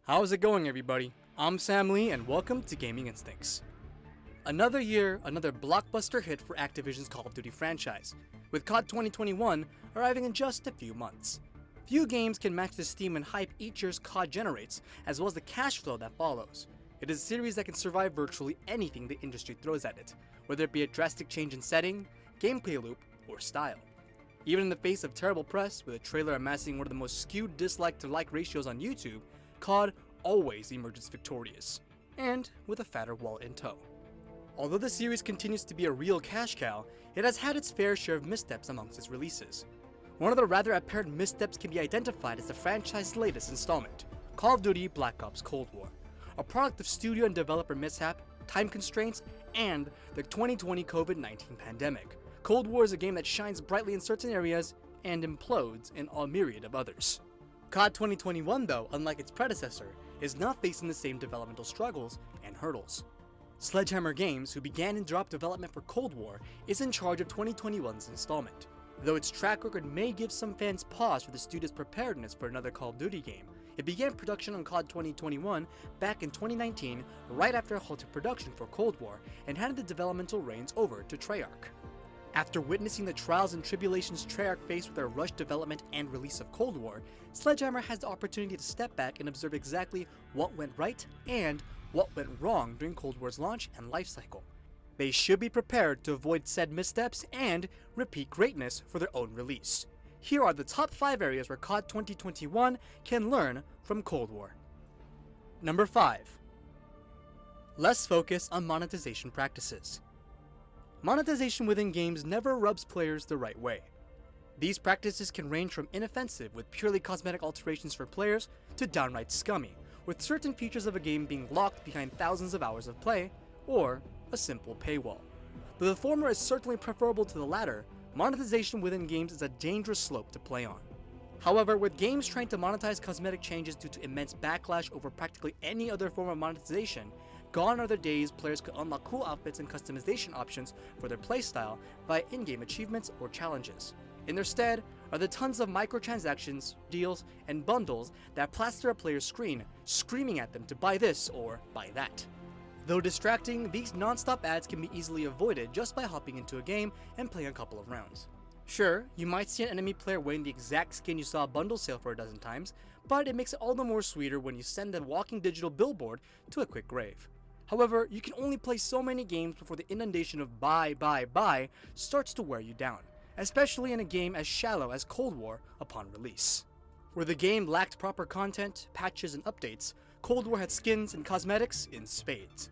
How's it going, everybody? I'm Sam Lee, and welcome to Gaming Instincts. Another year, another blockbuster hit for Activision's Call of Duty franchise, with COD 2021 arriving in just a few months. Few games can match the steam and hype each year's COD generates, as well as the cash flow that follows. It is a series that can survive virtually anything the industry throws at it, whether it be a drastic change in setting, gameplay loop, or style. Even in the face of terrible press, with a trailer amassing one of the most skewed dislike to like ratios on YouTube, COD always emerges victorious, and with a fatter wallet in tow. Although the series continues to be a real cash cow, it has had its fair share of missteps amongst its releases. One of the rather apparent missteps can be identified as the franchise's latest installment, Call of Duty Black Ops Cold War, a product of studio and developer mishap, time constraints, and the 2020 COVID-19 pandemic. Cold War is a game that shines brightly in certain areas and implodes in a myriad of others. COD 2021, though, unlike its predecessor, is not facing the same developmental struggles and hurdles. Sledgehammer Games, who began and dropped development for Cold War, is in charge of 2021's installment. Though its track record may give some fans pause for the studio's preparedness for another Call of Duty game, it began production on COD 2021 back in 2019, right after a halt in production for Cold War, and handed the developmental reins over to treyarch. After witnessing the trials and tribulations treyarch faced with their rushed development and release of Cold War, Sledgehammer has the opportunity to step back and observe exactly what went right and what went wrong during Cold War's launch and lifecycle. They should be prepared to avoid said missteps and repeat greatness for their own release. Here are the top 5 areas where COD 2021 can learn from Cold War. Number 5. Less focus on monetization practices. Monetization within games never rubs players the right way. These practices can range from inoffensive with purely cosmetic alterations for players to downright scummy, with certain features of a game being locked behind thousands of hours of play, or a simple paywall. Though the former is certainly preferable to the latter, monetization within games is a dangerous slope to play on. However, with games trying to monetize cosmetic changes due to immense backlash over practically any other form of monetization, gone are the days players could unlock cool outfits and customization options for their playstyle via in-game achievements or challenges. In their stead are the tons of microtransactions, deals, and bundles that plaster a player's screen, screaming at them to buy this or buy that. Though distracting, these non-stop ads can be easily avoided just by hopping into a game and playing a couple of rounds. Sure, you might see an enemy player wearing the exact skin you saw a bundle sale for a dozen times, but it makes it all the more sweeter when you send that walking digital billboard to a quick grave. However, you can only play so many games before the inundation of buy starts to wear you down, especially in a game as shallow as Cold War upon release. Where the game lacked proper content, patches, and updates, Cold War had skins and cosmetics in spades.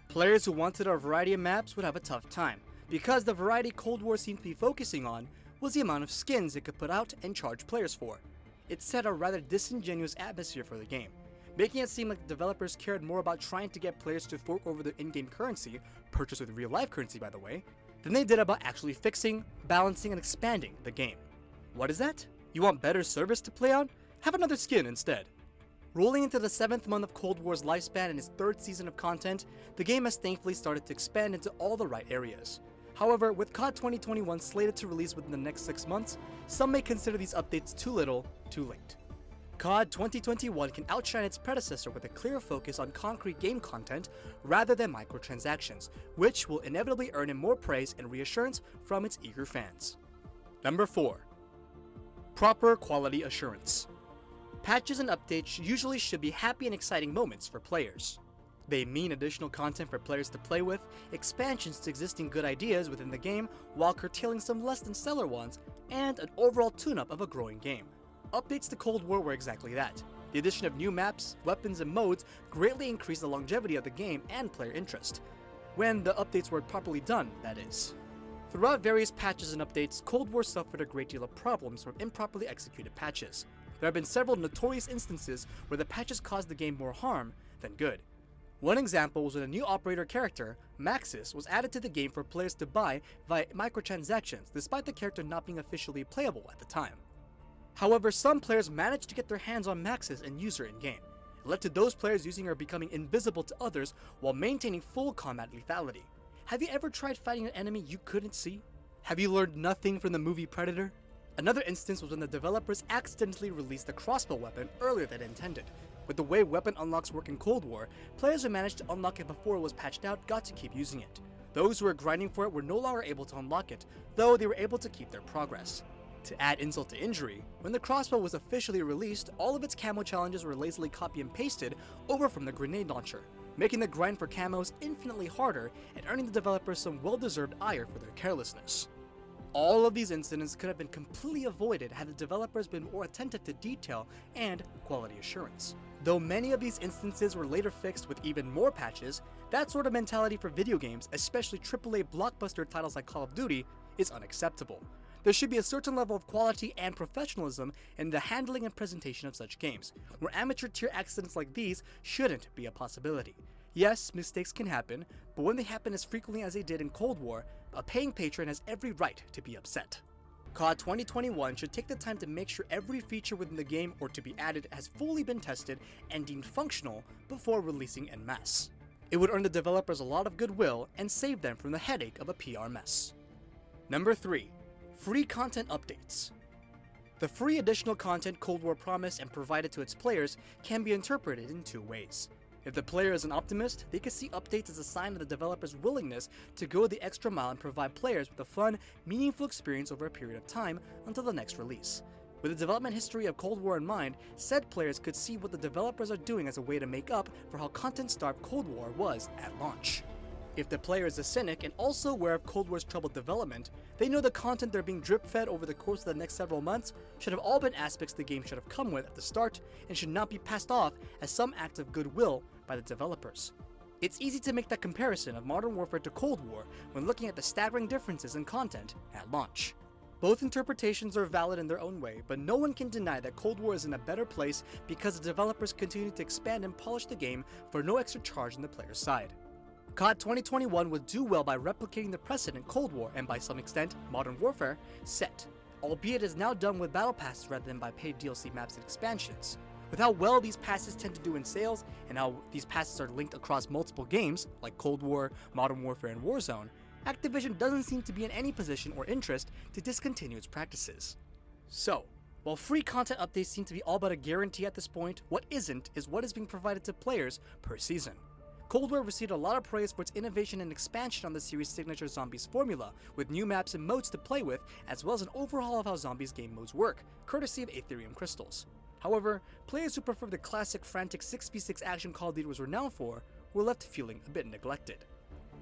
Players who wanted a variety of maps would have a tough time, because the variety Cold War seemed to be focusing on was the amount of skins it could put out and charge players for. It set a rather disingenuous atmosphere for the game, making it seem like the developers cared more about trying to get players to fork over their in-game currency, purchased with real-life currency by the way, than they did about actually fixing, balancing, and expanding the game. What is that? You want better service to play on? Have another skin instead. Rolling into the 7th month of Cold War's lifespan and its 3rd season of content, the game has thankfully started to expand into all the right areas. However, with COD 2021 slated to release within the next 6 months, some may consider these updates too little, too late. COD 2021 can outshine its predecessor with a clear focus on concrete game content rather than microtransactions, which will inevitably earn it more praise and reassurance from its eager fans. Number 4. Proper quality assurance. Patches and updates usually should be happy and exciting moments for players. They mean additional content for players to play with, expansions to existing good ideas within the game while curtailing some less than stellar ones, and an overall tune-up of a growing game. Updates to Cold War were exactly that. The addition of new maps, weapons, and modes greatly increased the longevity of the game and player interest. When the updates were properly done, that is. Throughout various patches and updates, Cold War suffered a great deal of problems from improperly executed patches. There have been several notorious instances where the patches caused the game more harm than good. One example was when a new operator character, Maxis, was added to the game for players to buy via microtransactions, despite the character not being officially playable at the time. However, some players managed to get their hands on Maxis and use her in-game. It led to those players using her becoming invisible to others while maintaining full combat lethality. Have you ever tried fighting an enemy you couldn't see? Have you learned nothing from the movie Predator? Another instance was when the developers accidentally released the crossbow weapon earlier than intended. With the way weapon unlocks work in Cold War, players who managed to unlock it before it was patched out got to keep using it. Those who were grinding for it were no longer able to unlock it, though they were able to keep their progress. To add insult to injury, when the crossbow was officially released, all of its camo challenges were lazily copy and pasted over from the grenade launcher, making the grind for camos infinitely harder and earning the developers some well-deserved ire for their carelessness. All of these incidents could have been completely avoided had the developers been more attentive to detail and quality assurance. Though many of these instances were later fixed with even more patches, that sort of mentality for video games, especially AAA blockbuster titles like Call of Duty, is unacceptable. There should be a certain level of quality and professionalism in the handling and presentation of such games, where amateur tier accidents like these shouldn't be a possibility. Yes, mistakes can happen, but when they happen as frequently as they did in Cold War, a paying patron has every right to be upset. COD 2021 should take the time to make sure every feature within the game or to be added has fully been tested and deemed functional before releasing en masse. It would earn the developers a lot of goodwill and save them from the headache of a PR mess. Number 3. Free content updates. The free additional content Cold War promised and provided to its players can be interpreted in two ways. If the player is an optimist, they can see updates as a sign of the developer's willingness to go the extra mile and provide players with a fun, meaningful experience over a period of time until the next release. With the development history of Cold War in mind, said players could see what the developers are doing as a way to make up for how content-starved Cold War was at launch. If the player is a cynic and also aware of Cold War's troubled development, they know the content they're being drip-fed over the course of the next several months should have all been aspects the game should have come with at the start and should not be passed off as some act of goodwill by the developers. It's easy to make that comparison of Modern Warfare to Cold War when looking at the staggering differences in content at launch. Both interpretations are valid in their own way, but no one can deny that Cold War is in a better place because the developers continue to expand and polish the game for no extra charge on the player's side. COD 2021 would do well by replicating the precedent Cold War, and by some extent, Modern Warfare, set, albeit it is now done with battle passes rather than by paid DLC maps and expansions. With how well these passes tend to do in sales, and how these passes are linked across multiple games, like Cold War, Modern Warfare, and Warzone, Activision doesn't seem to be in any position or interest to discontinue its practices. So, while free content updates seem to be all but a guarantee at this point, what isn't is what is being provided to players per season. Cold War received a lot of praise for its innovation and expansion on the series' signature Zombies formula, with new maps and modes to play with, as well as an overhaul of how Zombies game modes work, courtesy of Aetherium crystals. However, players who prefer the classic frantic 6v6 action Call of Duty was renowned for were left feeling a bit neglected.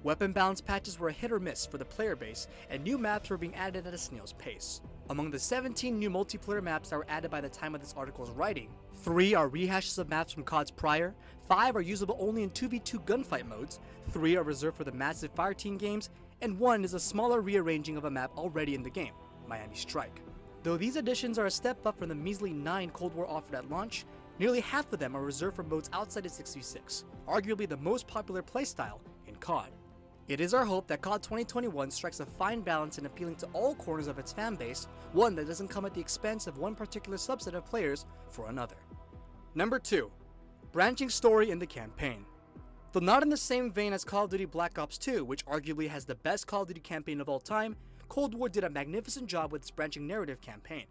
Weapon balance patches were a hit or miss for the player base, and new maps were being added at a snail's pace. Among the 17 new multiplayer maps that were added by the time of this article's writing, 3 are rehashes of maps from CODs prior, 5 are usable only in 2v2 gunfight modes, 3 are reserved for the massive Fireteam games, and 1 is a smaller rearranging of a map already in the game, Miami Strike. Though these additions are a step up from the measly 9 Cold War offered at launch, nearly half of them are reserved for modes outside of 6v6, arguably the most popular playstyle in COD. It is our hope that COD 2021 strikes a fine balance in appealing to all corners of its fanbase, one that doesn't come at the expense of one particular subset of players for another. Number 2. Branching story in the campaign. Though not in the same vein as Call of Duty Black Ops 2, which arguably has the best Call of Duty campaign of all time, Cold War did a magnificent job with its branching narrative campaign.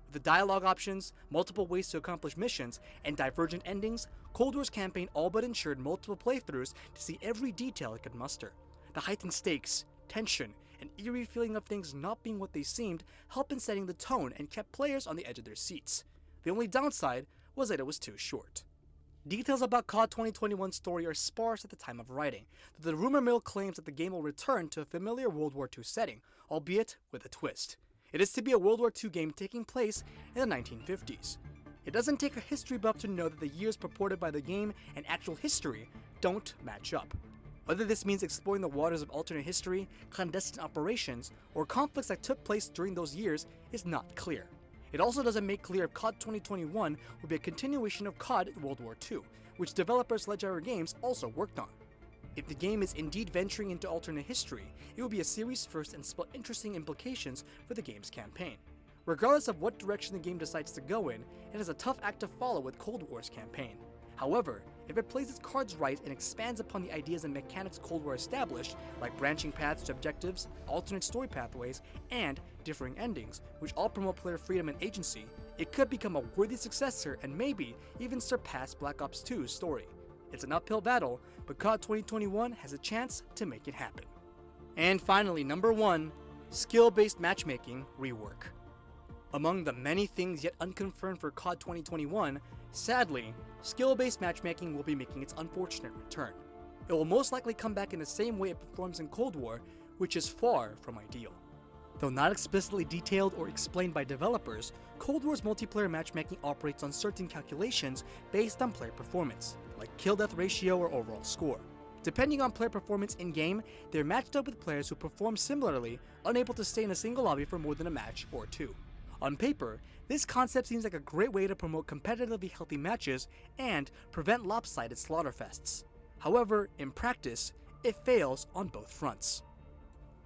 With the dialogue options, multiple ways to accomplish missions, and divergent endings, Cold War's campaign all but ensured multiple playthroughs to see every detail it could muster. The heightened stakes, tension, and eerie feeling of things not being what they seemed helped in setting the tone and kept players on the edge of their seats. The only downside was that it was too short. Details about COD 2021's story are sparse at the time of writing, though the rumor mill claims that the game will return to a familiar World War II setting, albeit with a twist. It is to be a World War II game taking place in the 1950s. It doesn't take a history buff to know that the years purported by the game and actual history don't match up. Whether this means exploring the waters of alternate history, clandestine operations, or conflicts that took place during those years is not clear. It also doesn't make clear if COD 2021 will be a continuation of COD World War II, which developer Sledgehammer Games also worked on. If the game is indeed venturing into alternate history, it will be a series first and spell interesting implications for the game's campaign. Regardless of what direction the game decides to go in, it is a tough act to follow with Cold War's campaign. However, if it plays its cards right and expands upon the ideas and mechanics Cold War established, like branching paths to objectives, alternate story pathways, and differing endings, which all promote player freedom and agency, it could become a worthy successor and maybe even surpass Black Ops 2's story. It's an uphill battle, but COD 2021 has a chance to make it happen. And finally, number 1, skill-based matchmaking rework. Among the many things yet unconfirmed for COD 2021, sadly, skill-based matchmaking will be making its unfortunate return. It will most likely come back in the same way it performs in Cold War, which is far from ideal. Though not explicitly detailed or explained by developers, Cold War's multiplayer matchmaking operates on certain calculations based on player performance, like kill-death ratio or overall score. Depending on player performance in-game, they're matched up with players who perform similarly, unable to stay in a single lobby for more than a match or two. On paper, this concept seems like a great way to promote competitively healthy matches and prevent lopsided slaughterfests. However, in practice, it fails on both fronts.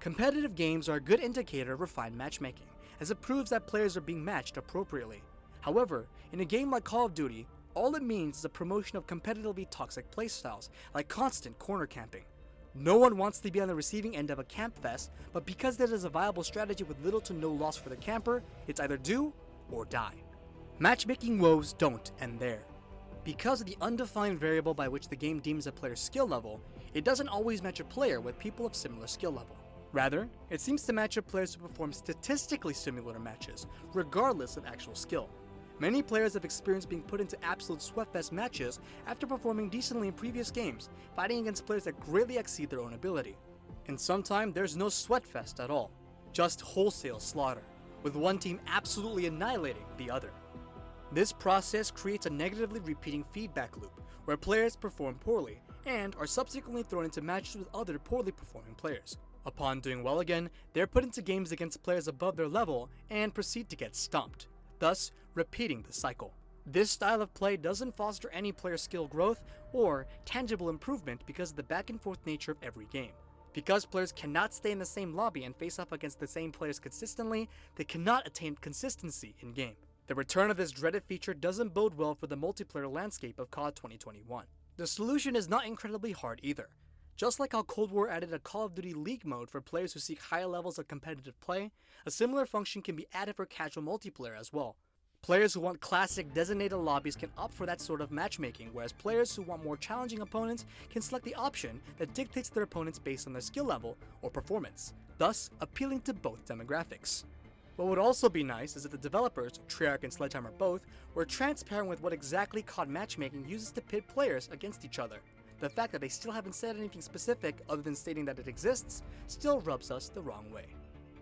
Competitive games are a good indicator of refined matchmaking, as it proves that players are being matched appropriately. However, in a game like Call of Duty, all it means is a promotion of competitively toxic playstyles, like constant corner camping. No one wants to be on the receiving end of a camp fest, but because that is a viable strategy with little to no loss for the camper, it's either do or die. Matchmaking woes don't end there. Because of the undefined variable by which the game deems a player's skill level, it doesn't always match a player with people of similar skill level. Rather, it seems to match up players who perform statistically similar matches, regardless of actual skill. Many players have experienced being put into absolute sweatfest matches after performing decently in previous games, fighting against players that greatly exceed their own ability. And sometimes there's no sweatfest at all, just wholesale slaughter, with one team absolutely annihilating the other. This process creates a negatively repeating feedback loop, where players perform poorly, and are subsequently thrown into matches with other poorly performing players. Upon doing well again, they're put into games against players above their level, and proceed to get stomped, thus repeating the cycle. This style of play doesn't foster any player skill growth or tangible improvement because of the back and forth nature of every game. Because players cannot stay in the same lobby and face off against the same players consistently, they cannot attain consistency in game. The return of this dreaded feature doesn't bode well for the multiplayer landscape of COD 2021. The solution is not incredibly hard either. Just like how Cold War added a Call of Duty League mode for players who seek higher levels of competitive play, a similar function can be added for casual multiplayer as well. Players who want classic designated lobbies can opt for that sort of matchmaking, whereas players who want more challenging opponents can select the option that dictates their opponents based on their skill level or performance, thus appealing to both demographics. What would also be nice is if the developers, Treyarch and Sledgehammer both, were transparent with what exactly COD matchmaking uses to pit players against each other. The fact that they still haven't said anything specific other than stating that it exists still rubs us the wrong way.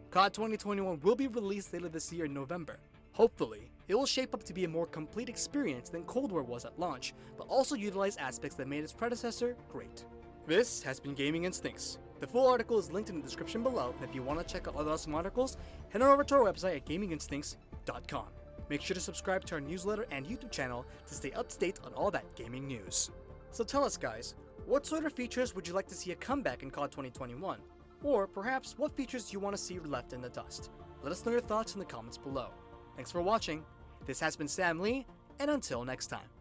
COD 2021 will be released later this year in November. Hopefully, it will shape up to be a more complete experience than Cold War was at launch, but also utilize aspects that made its predecessor great. This has been Gaming Instincts. The full article is linked in the description below, and if you want to check out other awesome articles, head on over to our website at gaminginstincts.com. Make sure to subscribe to our newsletter and YouTube channel to stay up to date on all that gaming news. So tell us guys, what sort of features would you like to see a comeback in COD 2021? Or perhaps what features do you want to see left in the dust? Let us know your thoughts in the comments below. Thanks for watching. This has been Sam Lee, and until next time.